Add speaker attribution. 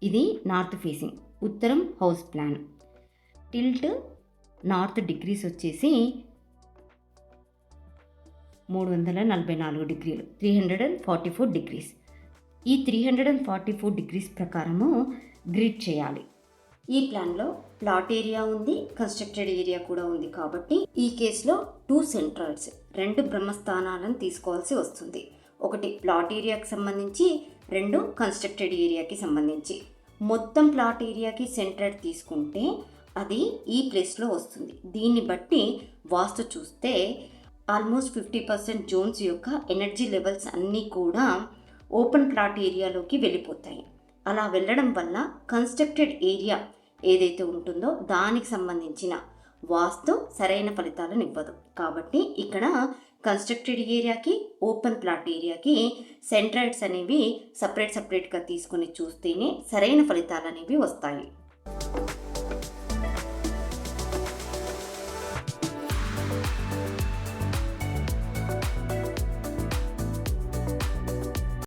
Speaker 1: ఇది north facing, ఉత్తరం house plan. Tilt north degrees వచ్చేసి 344 డిగ్రీలు, 344 డిగ్రీస్. ఈ 344 డిగ్రీస్ ప్రకారము గ్రిడ్ చేయాలి. ఈ ప్లాన్లో ప్లాట్ ఏరియా ఉంది, కన్స్ట్రక్టెడ్ ఏరియా కూడా ఉంది. కాబట్టి ఈ కేసులో 2 సెంట్రాయిడ్స్, 2 బ్రహ్మస్థానాలను తీసుకోవాల్సి వస్తుంది. ఒకటి ప్లాట్ ఏరియాకి సంబంధించి, 2 కన్స్ట్రక్టెడ్ ఏరియాకి సంబంధించి. మొత్తం ప్లాట్ ఏరియాకి సెంట్రాయిడ్ తీసుకుంటే అది ఈ ప్లేస్లో వస్తుంది. దీన్ని బట్టి వాస్తు చూస్తే ఆల్మోస్ట్ 50% జోన్స్ యొక్క ఎనర్జీ లెవెల్స్ అన్నీ కూడా ఓపెన్ ప్లాట్ ఏరియాలోకి వెళ్ళిపోతాయి. అలా వెళ్ళడం వల్ల కన్స్ట్రక్టెడ్ ఏరియా ఏదైతే ఉంటుందో దానికి సంబంధించిన వాస్తు సరైన ఫలితాలను ఇవ్వదు. కాబట్టి ఇక్కడ కన్స్ట్రక్టెడ్ ఏరియాకి, ఓపెన్ ప్లాట్ ఏరియాకి సెంట్రాయిడ్స్ అనేవి సపరేట్గా తీసుకొని చూస్తేనే సరైన ఫలితాలు అనేవి వస్తాయి.